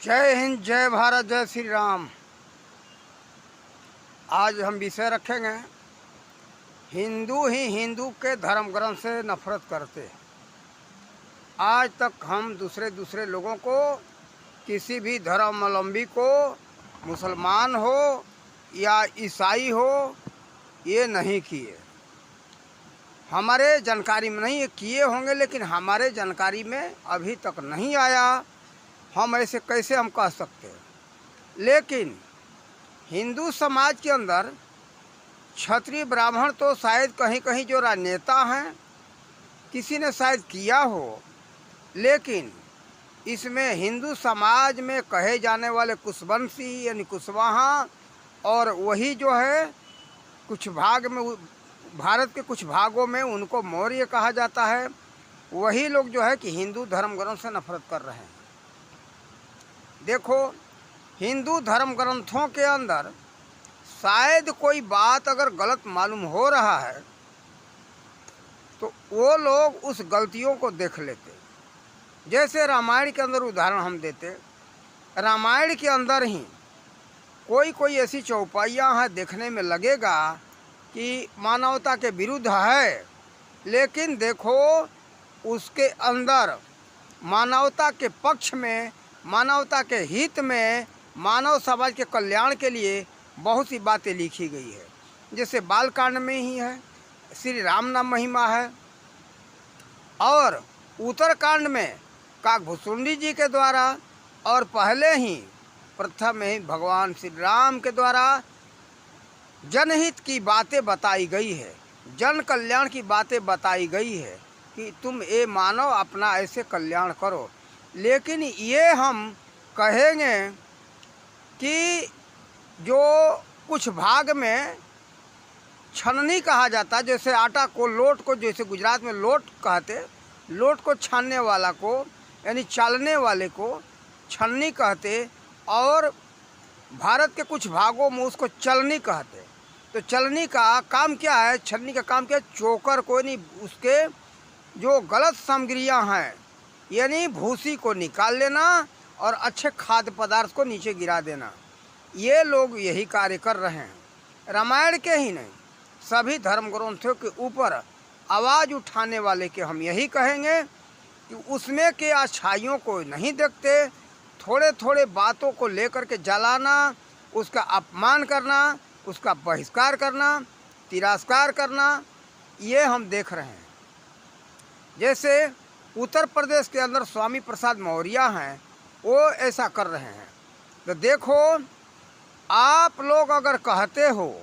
जय हिंद, जय भारत, जय श्री राम। आज हम विषय रखेंगे, हिंदू ही हिंदू के धर्म ग्रंथ से नफरत करते। आज तक हम दूसरे लोगों को, किसी भी धर्मावलंबी को, मुसलमान हो या ईसाई हो, ये नहीं किए। हमारे जानकारी में नहीं, ये किए होंगे लेकिन हमारे जानकारी में अभी तक नहीं आया। हम ऐसे कैसे हम कह सकते हैं। लेकिन हिंदू समाज के अंदर क्षत्रिय ब्राह्मण तो शायद कहीं कहीं जो राजनेता हैं किसी ने शायद किया हो, लेकिन इसमें हिंदू समाज में कहे जाने वाले कुशवंशी यानी कुशवाहा, और वही जो है कुछ भाग में, भारत के कुछ भागों में उनको मौर्य कहा जाता है, वही लोग जो है कि हिंदू धर्म ग्रंथ से नफरत कर रहे हैं। देखो, हिंदू धर्म ग्रंथों के अंदर शायद कोई बात अगर गलत मालूम हो रहा है तो वो लोग उस गलतियों को देख लेते। जैसे रामायण के अंदर उदाहरण हम देते, रामायण के अंदर ही कोई ऐसी चौपाइयाँ हैं, देखने में लगेगा कि मानवता के विरुद्ध है, लेकिन देखो उसके अंदर मानवता के पक्ष में, मानवता के हित में, मानव समाज के कल्याण के लिए बहुत सी बातें लिखी गई है। जैसे बालकांड में ही है, श्री राम नाम महिमा है, और उत्तरकांड में काकभूषुंडी जी के द्वारा, और पहले ही प्रथम ही भगवान श्री राम के द्वारा जनहित की बातें बताई गई है, जन कल्याण की बातें बताई गई है कि तुम ये मानव अपना ऐसे कल्याण करो। लेकिन ये हम कहेंगे कि जो कुछ भाग में छननी कहा जाता है, जैसे आटा को, लोट को, जैसे गुजरात में लोट कहते, लोट को छानने वाला को यानी चालने वाले को छन्नी कहते, और भारत के कुछ भागों में उसको चलनी कहते। तो चलनी का काम क्या है, छन्नी का काम क्या है, चोकर को यानी उसके जो गलत सामग्रियां हैं यानी भूसी को निकाल लेना और अच्छे खाद्य पदार्थ को नीचे गिरा देना। ये लोग यही कार्य कर रहे हैं। रामायण के ही नहीं, सभी धर्म ग्रंथों के ऊपर आवाज़ उठाने वाले के हम यही कहेंगे कि उसमें के अच्छाइयों को नहीं देखते, थोड़े थोड़े बातों को लेकर के जलाना, उसका अपमान करना, उसका बहिष्कार करना, तिरस्कार करना, ये हम देख रहे हैं। जैसे उत्तर प्रदेश के अंदर स्वामी प्रसाद मौर्य हैं, वो ऐसा कर रहे हैं। तो देखो, आप लोग अगर कहते हो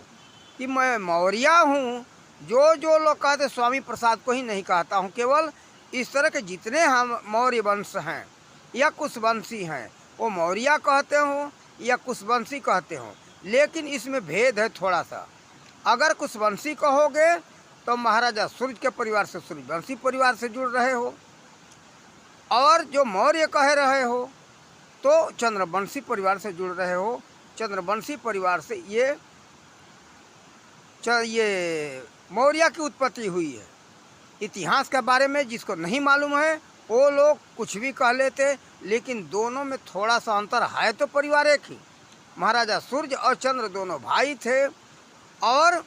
कि मैं मौर्य हूँ, जो लोग कहते स्वामी प्रसाद को ही नहीं कहता हूँ, केवल इस तरह के जितने हम मौर्य वंश हैं या कुशवंशी हैं वो मौर्य कहते हो या कुशवंशी कहते हो, लेकिन इसमें भेद है थोड़ा सा। अगर कुशवंशी कहोगे तो महाराजा सूर्य के परिवार से, सूर्यवंशी परिवार से जुड़ रहे हो, और जो मौर्य कह रहे हो तो चंद्रवंशी परिवार से जुड़ रहे हो। चंद्रवंशी परिवार से ये मौर्य की उत्पत्ति हुई है। इतिहास के बारे में जिसको नहीं मालूम है वो लोग कुछ भी कह लेते, लेकिन दोनों में थोड़ा सा अंतर है। तो परिवार एक ही, महाराजा सूर्य और चंद्र दोनों भाई थे। और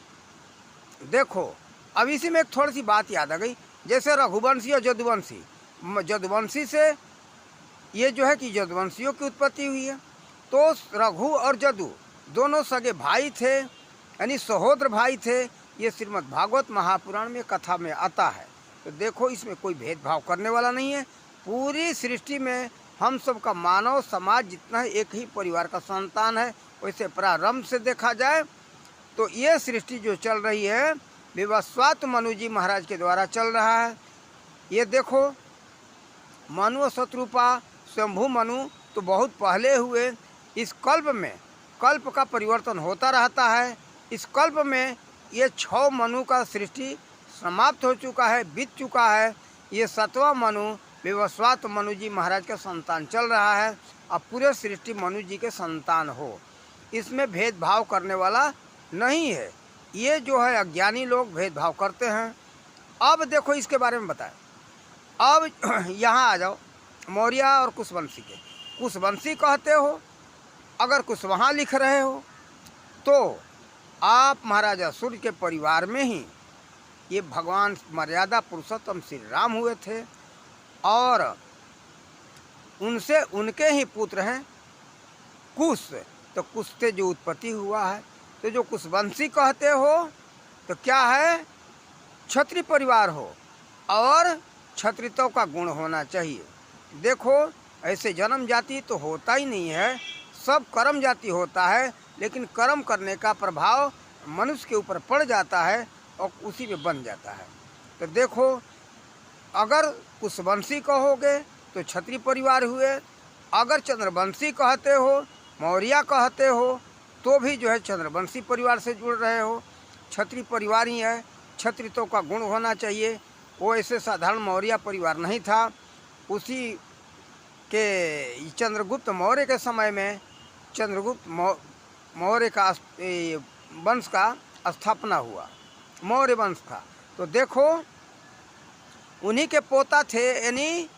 देखो, अब इसी में एक थोड़ी सी बात याद आ गई, जैसे रघुवंशी और जदुवंशी, जदुवंशी से ये जो है कि जदुवंशियों की उत्पत्ति हुई है। तो रघु और जदु दोनों सगे भाई थे, यानी सहोदर भाई थे। ये श्रीमद् भागवत महापुराण में कथा में आता है। तो देखो, इसमें कोई भेदभाव करने वाला नहीं है। पूरी सृष्टि में हम सब का मानव समाज जितना है एक ही परिवार का संतान है। वैसे प्रारंभ से देखा जाए तो ये सृष्टि जो चल रही है विवस्वात मनु जी महाराज के द्वारा चल रहा है। ये देखो, मनु और शत्रुपा, शंभु मनु तो बहुत पहले हुए। इस कल्प में, कल्प का परिवर्तन होता रहता है। इस कल्प में ये 6 मनु का सृष्टि समाप्त हो चुका है, बीत चुका है। ये 7वां मनु विवस्वात मनु जी महाराज का संतान चल रहा है। अब पूरे सृष्टि मनु जी के संतान हो, इसमें भेदभाव करने वाला नहीं है। ये जो है अज्ञानी लोग भेदभाव करते हैं। अब देखो इसके बारे में बताएं। अब यहाँ आ जाओ, मौर्य और कुशवंशी के। कुशवंशी कहते हो, अगर कुशवाहा लिख रहे हो, तो आप महाराजा सूर्य के परिवार में ही ये भगवान मर्यादा पुरुषोत्तम श्री राम हुए थे और उनसे उनके ही पुत्र हैं कुश। तो कुश से जो उत्पत्ति हुआ है, तो जो कुशवंशी कहते हो तो क्या है, क्षत्रिय परिवार हो और क्षत्रियों का गुण होना चाहिए। देखो ऐसे जन्म जाति तो होता ही नहीं है, सब कर्म जाति होता है, लेकिन कर्म करने का प्रभाव मनुष्य के ऊपर पड़ जाता है और उसी में बन जाता है। तो देखो अगर कुशवंशी कहोगे तो क्षत्रिय परिवार हुए, अगर चंद्रवंशी कहते हो, मौर्य कहते हो, तो भी जो है चंद्रवंशी परिवार से जुड़ रहे हो, क्षत्रिय परिवार ही है। क्षत्रियों का गुण होना चाहिए। वो ऐसे साधारण मौर्य परिवार नहीं था। उसी के चंद्रगुप्त मौर्य के समय में चंद्रगुप्त मौर्य का वंश का स्थापना हुआ, मौर्य वंश का। तो देखो उन्हीं के पोता थे, यानी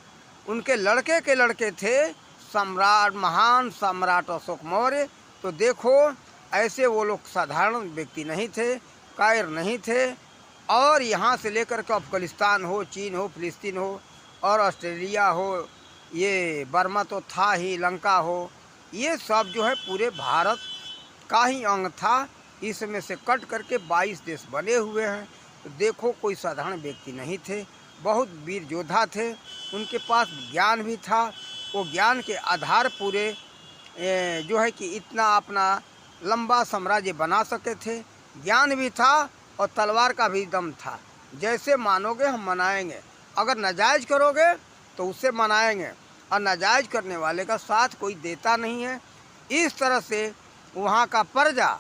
उनके लड़के के लड़के थे सम्राट, महान सम्राट अशोक मौर्य। तो देखो ऐसे वो लोग साधारण व्यक्ति नहीं थे, कायर नहीं थे। और यहाँ से लेकर के अफगानिस्तान हो, चीन हो, फिलिस्तीन हो और ऑस्ट्रेलिया हो, ये बर्मा तो था ही, लंका हो, ये सब जो है पूरे भारत का ही अंग था। इसमें से कट करके 22 देश बने हुए हैं। तो देखो कोई साधारण व्यक्ति नहीं थे, बहुत वीर योद्धा थे। उनके पास ज्ञान भी था, वो ज्ञान के आधार पूरे जो है कि इतना अपना लंबा साम्राज्य बना सके थे। ज्ञान भी था और तलवार का भी दम था। जैसे मानोगे हम मनाएंगे, अगर नाजायज़ करोगे तो उससे मनाएंगे, और नाजायज़ करने वाले का साथ कोई देता नहीं है। इस तरह से वहाँ का प्रजा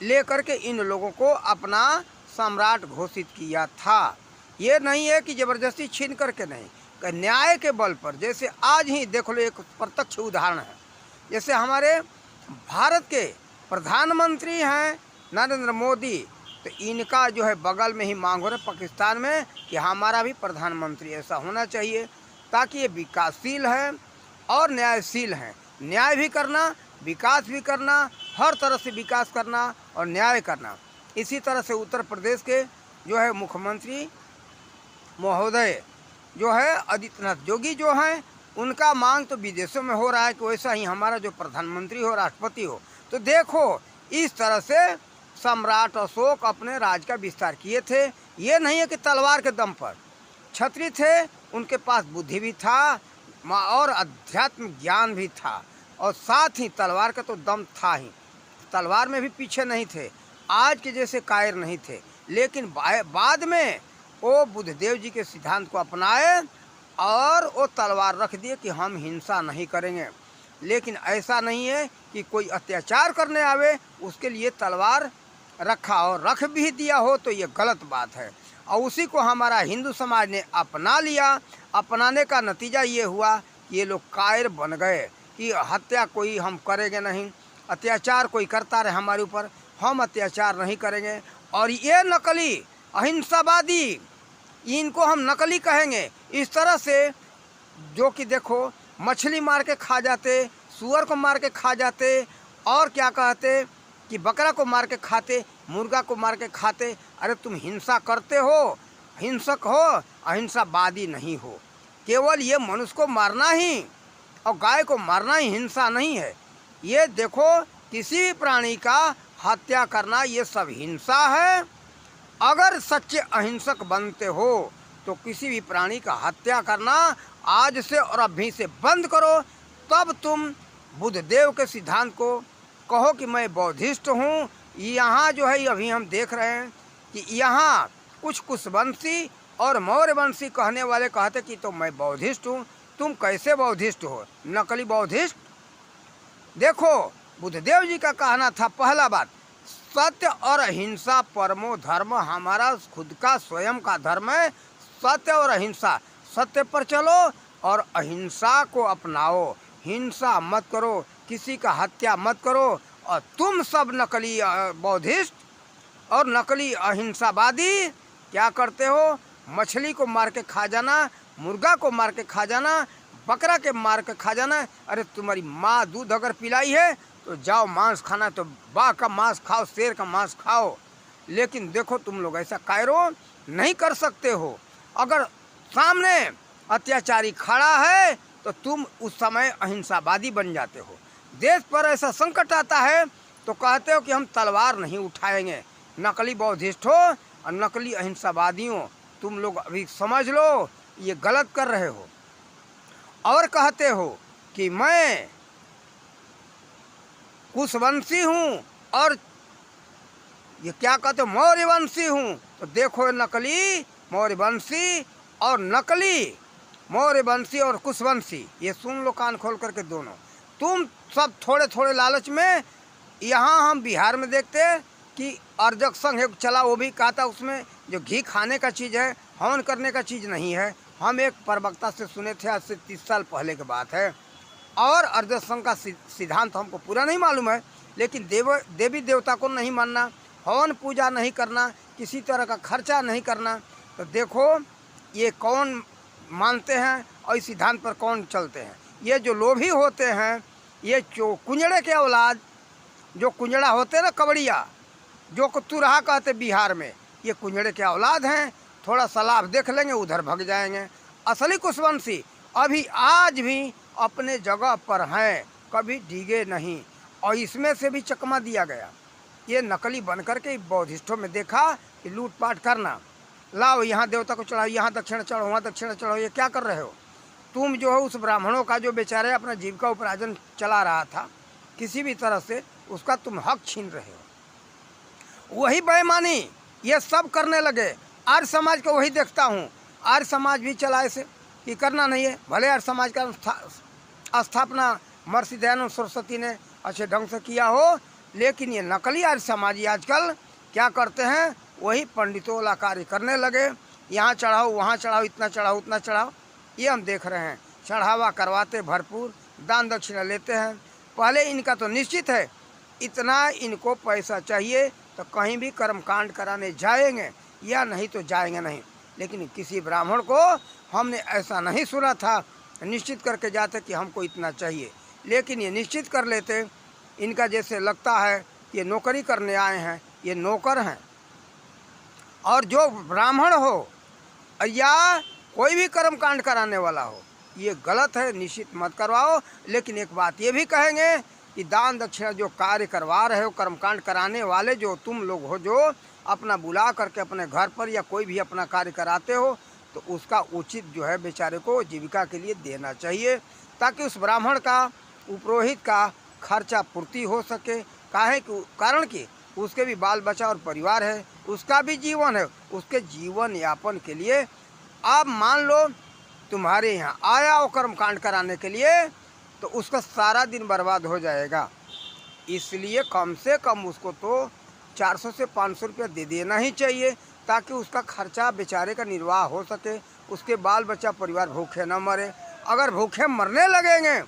लेकर के इन लोगों को अपना सम्राट घोषित किया था। ये नहीं है कि ज़बरदस्ती छीन करके नहीं, कि न्याय के बल पर। जैसे आज ही देख लो, एक प्रत्यक्ष उदाहरण है, जैसे हमारे भारत के प्रधानमंत्री हैं नरेंद्र मोदी, तो इनका जो है बगल में ही मांग हो रहा है पाकिस्तान में कि हमारा भी प्रधानमंत्री ऐसा होना चाहिए, ताकि ये विकासशील है और न्यायशील हैं। न्याय भी करना, विकास भी करना, हर तरह से विकास करना और न्याय करना। इसी तरह से उत्तर प्रदेश के जो है मुख्यमंत्री महोदय जो है आदित्यनाथ योगी जो हैं, उनका मांग तो विदेशों में हो रहा है कि वैसा ही हमारा जो प्रधानमंत्री हो, राष्ट्रपति हो। तो देखो इस तरह से सम्राट अशोक अपने राज का विस्तार किए थे। ये नहीं है कि तलवार के दम पर। क्षत्रिय थे, उनके पास बुद्धि भी था और अध्यात्म ज्ञान भी था, और साथ ही तलवार का तो दम था ही, तलवार में भी पीछे नहीं थे, आज के जैसे कायर नहीं थे। लेकिन बाद में वो बुद्धदेव जी के सिद्धांत को अपनाए और वो तलवार रख दिए कि हम हिंसा नहीं करेंगे। लेकिन ऐसा नहीं है कि कोई अत्याचार करने आवे उसके लिए तलवार रखा, और रख भी दिया हो तो ये गलत बात है। और उसी को हमारा हिंदू समाज ने अपना लिया। अपनाने का नतीजा ये हुआ कि ये लोग कायर बन गए कि हत्या कोई हम करेंगे नहीं, अत्याचार कोई करता रहे हमारे ऊपर, हम अत्याचार नहीं करेंगे। और ये नकली अहिंसावादी, इनको हम नकली कहेंगे। इस तरह से जो कि देखो मछली मार के खा जाते, सूअर को मार के खा जाते, और क्या कहते कि बकरा को मार के खाते, मुर्गा को मार के खाते। अरे तुम हिंसा करते हो, हिंसक हो, अहिंसावादी नहीं हो। केवल ये मनुष्य को मारना ही और गाय को मारना ही हिंसा नहीं है। ये देखो किसी भी प्राणी का हत्या करना ये सब हिंसा है। अगर सच्चे अहिंसक बनते हो तो किसी भी प्राणी का हत्या करना आज से और अभी से बंद करो, तब तुम बुद्धदेव के सिद्धांत को कहो कि मैं बौद्धिस्ट हूँ। यहाँ जो है अभी हम देख रहे हैं कि यहाँ कुछ कुशवंशी और मौर्यवंशी कहने वाले कहते कि तो मैं बौद्धिस्ट हूँ। तुम कैसे बौद्धिस्ट हो, नकली बौद्धिस्ट। देखो बुद्धदेव जी का कहना था, पहला बात, सत्य और अहिंसा परमो धर्म। हमारा खुद का स्वयं का धर्म है सत्य और अहिंसा। सत्य पर चलो और अहिंसा को अपनाओ, हिंसा मत करो, किसी का हत्या मत करो। और तुम सब नकली बौद्धिस्ट और नकली अहिंसावादी क्या करते हो, मछली को मार के खा जाना, मुर्गा को मार के खा जाना, बकरा के मार के खा जाना है। अरे तुम्हारी माँ दूध अगर पिलाई है तो जाओ मांस खाना है तो बाघ का मांस खाओ, शेर का मांस खाओ। लेकिन देखो तुम लोग ऐसा कायरो नहीं कर सकते हो। अगर सामने अत्याचारी खड़ा है तो तुम उस समय अहिंसावादी बन जाते हो। देश पर ऐसा संकट आता है तो कहते हो कि हम तलवार नहीं उठाएंगे। नकली बौद्धिस्ट हो और नकली अहिंसावादियों, तुम लोग अभी समझ लो ये गलत कर रहे हो। और कहते हो कि मैं कुशवंशी हूँ और ये क्या कहते हो मौर्यवंशी हूँ। तो देखो नकली मौर्यवंशी और नकली मौर्यवंशी और कुशवंशी, ये सुन लो कान खोल करके दोनों। तुम सब थोड़े थोड़े लालच में, यहाँ हम बिहार में देखते हैं कि अर्जक संघ एक चला, वो भी कहा था उसमें जो घी खाने का चीज़ है, हवन करने का चीज़ नहीं है। हम एक प्रवक्ता से सुने थे, आज से 30 साल पहले की बात है। और अर्जक संघ का सिद्धांत हमको पूरा नहीं मालूम है, लेकिन देवी देवता को नहीं मानना, हवन पूजा नहीं करना, किसी तरह का खर्चा नहीं करना। तो देखो ये कौन मानते हैं और इस सिद्धांत पर कौन चलते हैं। ये जो लोभी होते हैं, ये जो कुंजड़े के औलाद, जो कुंजड़ा होते हैं ना कबड़िया, जो तुरहा कहते बिहार में, ये कुंजड़े के औलाद हैं। थोड़ा सा लाभ देख लेंगे उधर भग जाएंगे। असली कुशवंशी अभी आज भी अपने जगह पर हैं, कभी डिगे नहीं। और इसमें से भी चकमा दिया गया। ये नकली बन करके बौद्धिस्टों में देखा कि लूटपाट करना, लाओ यहाँ देवता को चढ़ाओ, यहाँ दक्षिणा चढ़ाओ, वहाँ दक्षिणा चढ़ाओ। ये क्या कर रहे हो तुम? जो है उस ब्राह्मणों का जो बेचारे अपना जीविका उपार्जन चला रहा था, किसी भी तरह से उसका तुम हक छीन रहे हो। वही बेईमानी ये सब करने लगे। आर्य समाज को वही देखता हूँ, आर्य समाज भी चला ऐसे कि करना नहीं है। भले आर्य समाज का स्थापना महर्षि दयानंद सरस्वती ने अच्छे ढंग से किया हो, लेकिन ये नकली आर्य समाजी आजकल क्या करते हैं, वही पंडितों वाला कार्य करने लगे। यहाँ चढ़ाओ, वहाँ चढ़ाओ, इतना चढ़ाओ, उतना चढ़ाओ। ये हम देख रहे हैं, चढ़ावा करवाते भरपूर, दान दक्षिणा लेते हैं। पहले इनका तो निश्चित है इतना इनको पैसा चाहिए तो कहीं भी कर्मकांड कराने जाएंगे, या नहीं तो जाएंगे नहीं। लेकिन किसी ब्राह्मण को हमने ऐसा नहीं सुना था निश्चित करके जाते कि हमको इतना चाहिए। लेकिन ये निश्चित कर लेते, इनका जैसे लगता है ये नौकरी करने आए हैं, ये नौकर हैं। और जो ब्राह्मण हो या कोई भी कर्मकांड कराने वाला हो, ये गलत है, निश्चित मत करवाओ। लेकिन एक बात ये भी कहेंगे कि दान दक्षिणा जो कार्य करवा रहे हो, कर्मकांड कराने वाले जो तुम लोग हो, जो अपना बुला करके अपने घर पर या कोई भी अपना कार्य कराते हो, तो उसका उचित जो है बेचारे को जीविका के लिए देना चाहिए, ताकि उस ब्राह्मण का, उपरोहित का खर्चा पूर्ति हो सके। कारण कि उसके भी बाल बच्चा और परिवार है, उसका भी जीवन है। उसके जीवन यापन के लिए अब मान लो तुम्हारे यहाँ आया वो कर्मकांड कराने के लिए, तो उसका सारा दिन बर्बाद हो जाएगा। इसलिए कम से कम उसको तो 400 से 500 रुपया दे देना ही चाहिए, ताकि उसका खर्चा बेचारे का निर्वाह हो सके, उसके बाल बच्चा परिवार भूखे न मरे। अगर भूखे मरने लगेंगे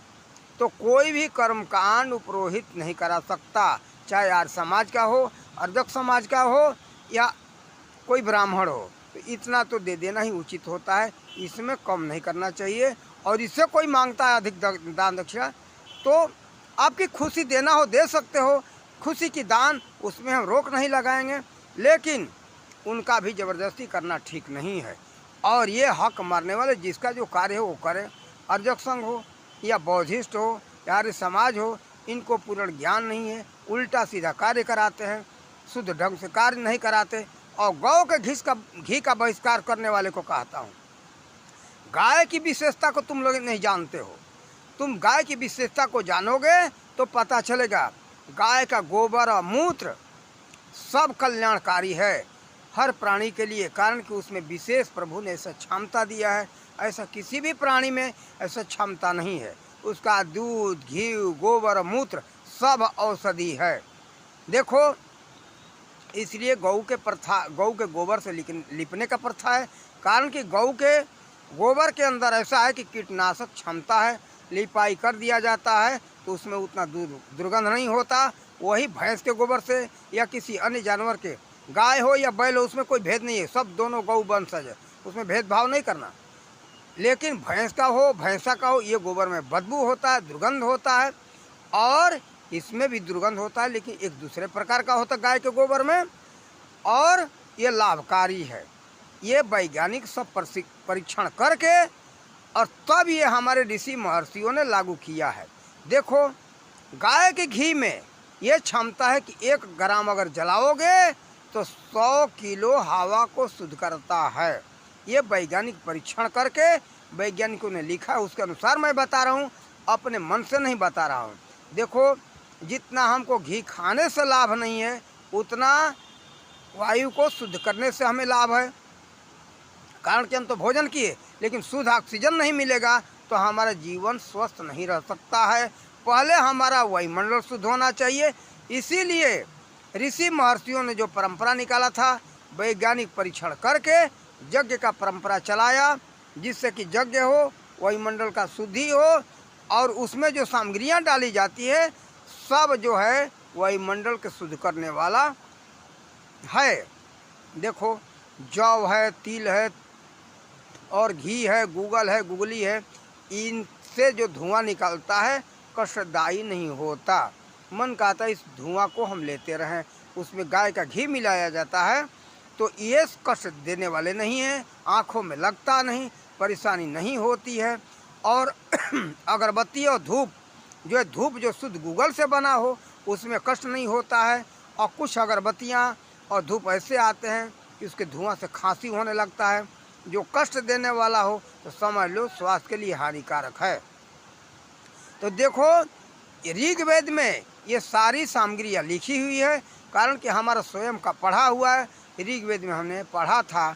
तो कोई भी कर्मकांड उपरोहित नहीं करा सकता, चाहे आर्य समाज का हो, अर्जक समाज का हो या कोई ब्राह्मण हो। तो इतना तो दे देना ही उचित होता है, इसमें कम नहीं करना चाहिए। और इससे कोई मांगता है अधिक दान दक्षिणा, तो आपकी खुशी देना हो दे सकते हो, खुशी की दान, उसमें हम रोक नहीं लगाएंगे। लेकिन उनका भी ज़बरदस्ती करना ठीक नहीं है। और ये हक मारने वाले जिसका जो कार्य हो वो करे, अर्जक संघ हो या बौद्धिस्ट हो या आर्य समाज हो, इनको पूर्ण ज्ञान नहीं है, उल्टा सीधा कार्य कराते हैं, शुद्ध ढंग से कार्य नहीं कराते। और गौ के घी का बहिष्कार करने वाले को कहता हूँ, गाय की विशेषता को तुम लोग नहीं जानते हो। तुम गाय की विशेषता को जानोगे तो पता चलेगा गाय का गोबर और मूत्र सब कल्याणकारी है हर प्राणी के लिए। कारण कि उसमें विशेष प्रभु ने ऐसा क्षमता दिया है, ऐसा किसी भी प्राणी में ऐसा क्षमता नहीं है। उसका दूध, घी, गोबर और मूत्र सब औषधि है। देखो, इसलिए गऊ के गोबर से लिपने का प्रथा है। कारण कि गऊ के गोबर के अंदर ऐसा है कि कीटनाशक क्षमता है, लिपाई कर दिया जाता है तो उसमें उतना दुर्गंध नहीं होता। वही भैंस के गोबर से या किसी अन्य जानवर के, गाय हो या बैल हो, उसमें कोई भेद नहीं है, सब दोनों गौ वंशज है, उसमें भेदभाव नहीं करना। लेकिन भैंस का हो, भैंसा का हो, ये गोबर में बदबू होता है, दुर्गंध होता है, और इसमें भी दुर्गंध होता है, लेकिन एक दूसरे प्रकार का होता है गाय के गोबर में, और ये लाभकारी है। ये वैज्ञानिक सब परीक्षण करके और तब ये हमारे ऋषि महर्षियों ने लागू किया है। देखो, गाय के घी में ये क्षमता है कि 1 ग्राम अगर जलाओगे तो 100 किलो हवा को शुद्ध करता है। ये वैज्ञानिक परीक्षण करके वैज्ञानिकों ने लिखा है, उसके अनुसार मैं बता रहा हूँ, अपने मन से नहीं बता रहा हूँ। देखो, जितना हमको घी खाने से लाभ नहीं है, उतना वायु को शुद्ध करने से हमें लाभ है। कारण कि हम तो भोजन किए, लेकिन शुद्ध ऑक्सीजन नहीं मिलेगा तो हमारा जीवन स्वस्थ नहीं रह सकता है। पहले हमारा वायुमंडल शुद्ध होना चाहिए। इसीलिए ऋषि महर्षियों ने जो परंपरा निकाला था, वैज्ञानिक परीक्षण करके यज्ञ का परंपरा चलाया, जिससे कि यज्ञ हो, वायुमंडल का शुद्धि हो, और उसमें जो सामग्रियां डाली जाती है सब जो है वायुमंडल के शुद्ध करने वाला है। देखो, जौ है, तिल है, और घी है, गूगल है, गुगली है, इनसे जो धुआं निकलता है कष्टदायी नहीं होता। मन कहता है इस धुआं को हम लेते रहें। उसमें गाय का घी मिलाया जाता है, तो ये कष्ट देने वाले नहीं हैं, आँखों में लगता नहीं, परेशानी नहीं होती है। और अगरबत्ती और धूप, जो है धूप जो शुद्ध गूगल से बना हो, उसमें कष्ट नहीं होता है। और कुछ अगरबत्तियाँ और धूप ऐसे आते हैं कि उसके धुआं से खांसी होने लगता है, जो कष्ट देने वाला हो तो समझ लो स्वास्थ्य के लिए हानिकारक है। तो देखो, ऋग्वेद में ये सारी सामग्रियाँ लिखी हुई है, कारण कि हमारा स्वयं का पढ़ा हुआ है। ऋग्वेद में हमने पढ़ा था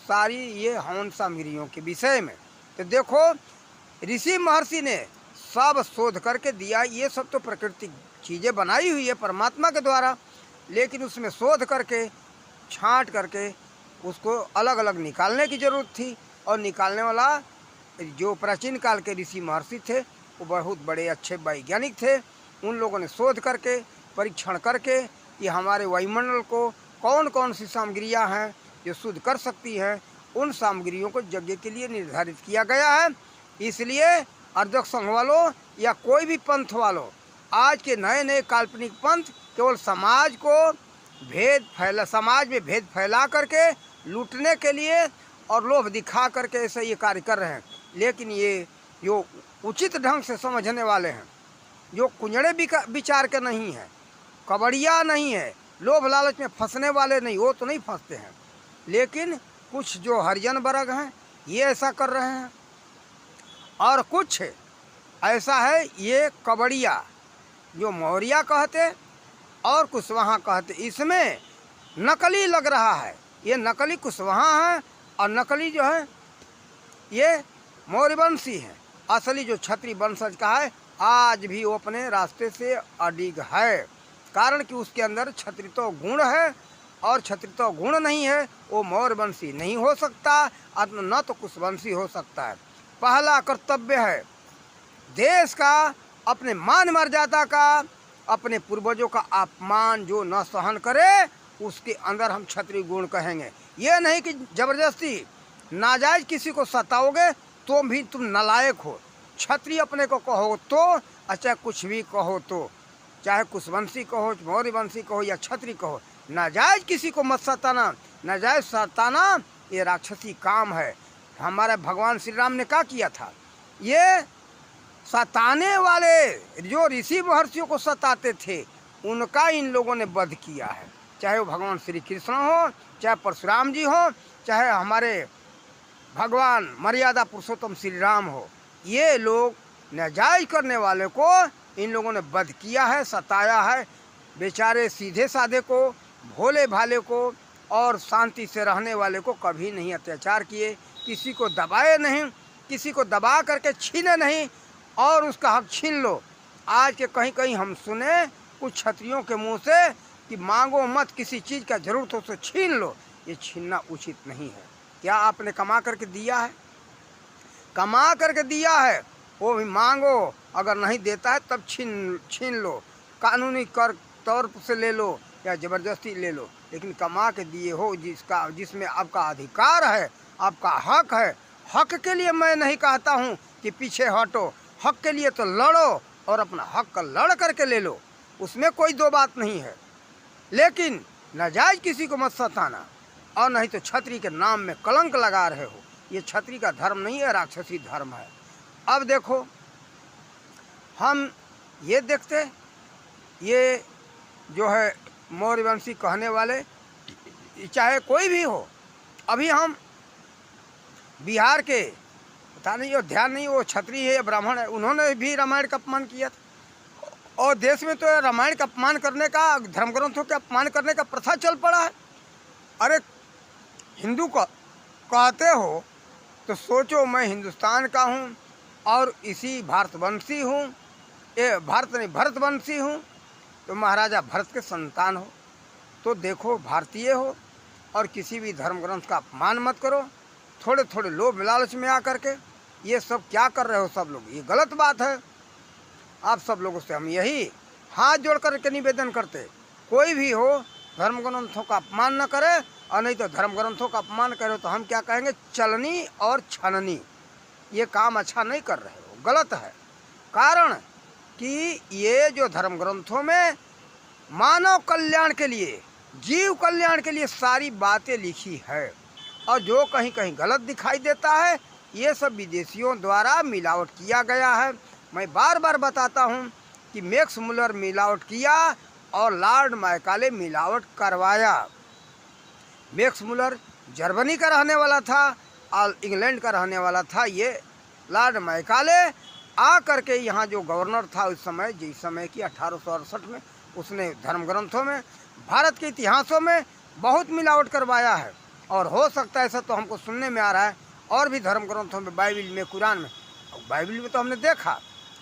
सारी ये हवन सामग्रियों के विषय में। तो देखो, ऋषि महर्षि ने सब शोध करके दिया। ये सब तो प्राकृतिक चीज़ें बनाई हुई है परमात्मा के द्वारा, लेकिन उसमें शोध करके, छांट करके उसको अलग अलग निकालने की ज़रूरत थी। और निकालने वाला जो प्राचीन काल के ऋषि महर्षि थे, वो बहुत बड़े अच्छे वैज्ञानिक थे। उन लोगों ने शोध करके, परीक्षण करके कि हमारे वायुमंडल को कौन कौन सी सामग्रियां हैं जो शुद्ध कर सकती हैं, उन सामग्रियों को यज्ञ के लिए निर्धारित किया गया है। इसलिए अर्धक संघ वालों या कोई भी पंथ वालों, आज के नए नए काल्पनिक पंथ केवल समाज में भेद फैला करके लूटने के लिए और लोभ दिखा करके ऐसे ये कार्य कर रहे हैं। लेकिन ये जो उचित ढंग से समझने वाले हैं, जो कुंजड़े विचार के नहीं हैं, कबड़िया नहीं है, लोभ लालच में फंसने वाले नहीं, वो तो नहीं फंसते हैं। लेकिन कुछ जो हरिजन वर्ग हैं ये ऐसा कर रहे हैं, और कुछ ऐसा है ये कबड़िया जो मौर्या कहते और कुशवाहा कहते, इसमें नकली लग रहा है। ये नकली कुशवाहा है और नकली जो है ये मौर्यवंशी है। असली जो क्षत्रिय वंशज का है आज भी वो अपने रास्ते से अडिग है, कारण कि उसके अंदर क्षत्रित्व गुण है, और क्षत्रित्व गुण नहीं है वो मौर्यवंशी नहीं हो सकता, न तो कुशवंशी हो सकता है। पहला कर्तव्य है देश का, अपने मान मर्यादा का, अपने पूर्वजों का अपमान जो न सहन करे उसके अंदर हम क्षत्रिय गुण कहेंगे। ये नहीं कि जबरदस्ती नाजायज किसी को सताओगे तो भी तुम नालायक हो। क्षत्रिय अपने को कहो तो, अच्छा कुछ भी कहो तो, चाहे कुशवंशी कहो, मौर्यवंशी कहो या क्षत्रिय कहो, नाजायज किसी को मत सताना। नाजायज सताना ये राक्षसी काम है। हमारे भगवान श्री राम ने क्या किया था? ये सताने वाले जो ऋषि महर्षियों को सताते थे उनका इन लोगों ने वध किया है। चाहे वो भगवान श्री कृष्ण हो, चाहे परशुराम जी हो, चाहे हमारे भगवान मर्यादा पुरुषोत्तम श्री राम हो, ये लोग नाजायज करने वाले को इन लोगों ने वध किया है, सताया है। बेचारे सीधे साधे को, भोले भाले को और शांति से रहने वाले को कभी नहीं अत्याचार किए, किसी को दबाए नहीं, किसी को दबा करके छीने नहीं और उसका हक छीन लो। आज के कहीं कहीं हम सुने कुछ क्षत्रियों के मुंह से कि मांगो मत, किसी चीज़ का जरूरत हो तो छीन लो। ये छीनना उचित नहीं है। क्या आपने कमा करके दिया है? कमा करके दिया है वो भी मांगो, अगर नहीं देता है तब छीन लो, कानूनी कर तौर से ले लो या ज़बरदस्ती ले लो, लेकिन कमा के दिए हो जिसमें आपका अधिकार है, आपका हक है, हक के लिए मैं नहीं कहता हूँ कि पीछे हटो, हक के लिए तो लड़ो और अपना हक लड़ करके ले लो, उसमें कोई दो बात नहीं है। लेकिन नाजायज किसी को मत सताना, और नहीं तो छतरी के नाम में कलंक लगा रहे हो। ये छतरी का धर्म नहीं है, राक्षसी धर्म है। अब देखो, हम ये देखते, ये जो है मौर्यवंशी कहने वाले, चाहे कोई भी हो, अभी हम बिहार के, पता नहीं, वो ध्यान नहीं, वो क्षत्रिय है या ब्राह्मण है, उन्होंने भी रामायण का अपमान किया था। और देश में तो रामायण का अपमान करने का, धर्म ग्रंथों के अपमान करने का प्रथा चल पड़ा है। अरे हिंदू का कहते हो तो सोचो, मैं हिंदुस्तान का हूँ और इसी भारतवंशी हूँ, ये भारत नहीं भरतवंशी हूँ, तो महाराजा भरत के संतान हो, तो देखो भारतीय हो और किसी भी धर्म ग्रंथ का अपमान मत करो। थोड़े थोड़े लोभ लालच में आकर के ये सब क्या कर रहे हो सब लोग, ये गलत बात है। आप सब लोगों से हम यही हाथ जोड़ करके निवेदन करते, कोई भी हो धर्म ग्रंथों का अपमान न करे, और नहीं तो धर्म ग्रंथों का अपमान करे तो हम क्या कहेंगे, चलनी और छननी। ये काम अच्छा नहीं कर रहे हो, गलत है। कारण कि ये जो धर्म ग्रंथों में मानव कल्याण के लिए, जीव कल्याण के लिए सारी बातें लिखी है, और जो कहीं कहीं गलत दिखाई देता है, ये सब विदेशियों द्वारा मिलावट किया गया है। मैं बार बार बताता हूँ कि मैक्स मुलर मिलावट किया और लॉर्ड मैकाले मिलावट करवाया। मैक्स मुलर जर्मनी का रहने वाला था और इंग्लैंड का रहने वाला था। ये लॉर्ड मैकाले आ करके यहाँ जो गवर्नर था उस समय, जिस समय की 1868 में, उसने धर्म ग्रंथों में, भारत के इतिहासों में बहुत मिलावट करवाया है। और हो सकता है, ऐसा तो हमको सुनने में आ रहा है, और भी धर्म ग्रंथों में, बाइबिल में, कुरान में। बाइबिल में तो हमने देखा,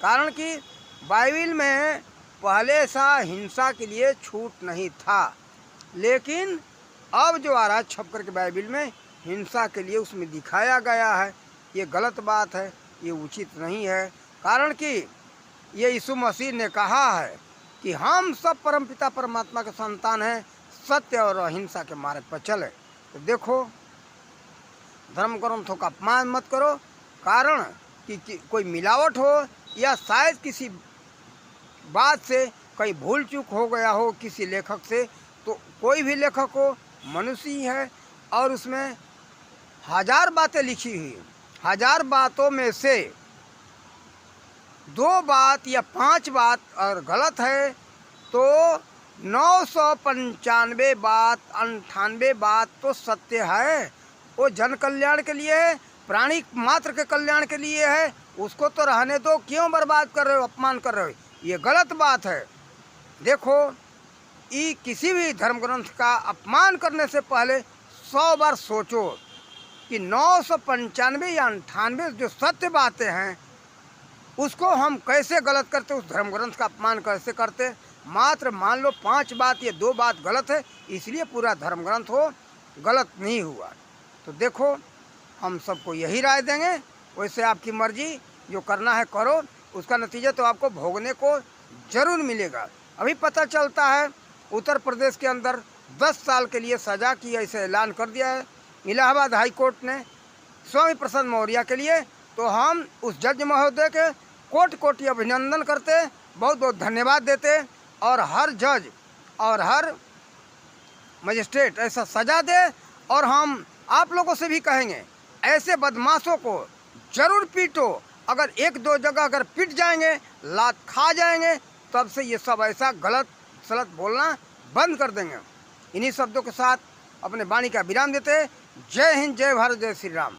कारण कि बाइबिल में पहले ऐसा हिंसा के लिए छूट नहीं था, लेकिन अब जो आ रहा है छप करके बाइबिल में, हिंसा के लिए उसमें दिखाया गया है। ये गलत बात है, ये उचित नहीं है। कारण कि ये यीशु मसीह ने कहा है कि हम सब परमपिता परमात्मा के संतान हैं, सत्य और अहिंसा के मार्ग पर चले। तो देखो, धर्म ग्रंथों का अपमान मत करो, कारण कि कोई मिलावट हो या शायद किसी बात से कहीं भूल चूक हो गया हो किसी लेखक से, तो कोई भी लेखक हो, मनुष्य ही है, और उसमें 1000 बातें लिखी हुई, 1000 बातों में से 2 बात या 5 बात और गलत है, तो 995 बात, 98 बात तो सत्य है। वो जन कल्याण के लिए है, प्राणी मात्र के कल्याण के लिए है, उसको तो रहने दो, क्यों बर्बाद कर रहे हो, अपमान कर रहे हो, ये गलत बात है। देखो, ये किसी भी धर्म ग्रंथ का अपमान करने से पहले 100 बार सोचो कि 995 या 98 जो सत्य बातें हैं उसको हम कैसे गलत करते, उस धर्म ग्रंथ का अपमान कैसे करते। मात्र मान लो 5 बात या 2 बात गलत है, इसलिए पूरा धर्म ग्रंथ हो गलत नहीं हुआ। तो देखो, हम सबको यही राय देंगे, वैसे आपकी मर्जी, जो करना है करो, उसका नतीजा तो आपको भोगने को जरूर मिलेगा। अभी पता चलता है उत्तर प्रदेश के अंदर 10 साल के लिए सज़ा की ऐसे ऐलान कर दिया है इलाहाबाद हाई कोर्ट ने स्वामी प्रसाद मौर्य के लिए। तो हम उस जज महोदय के कोटि कोटि अभिनंदन करते, बहुत बहुत धन्यवाद देते, और हर जज और हर मजिस्ट्रेट ऐसा सज़ा दे। और हम आप लोगों से भी कहेंगे, ऐसे बदमाशों को जरूर पीटो। अगर 1-2 जगह अगर पिट जाएंगे, लात खा जाएंगे, तब से ये सब ऐसा गलत सलत बोलना बंद कर देंगे। इन्हीं शब्दों के साथ अपने वाणी का विराम देते। जय हिंद, जय भारत, जय श्री राम।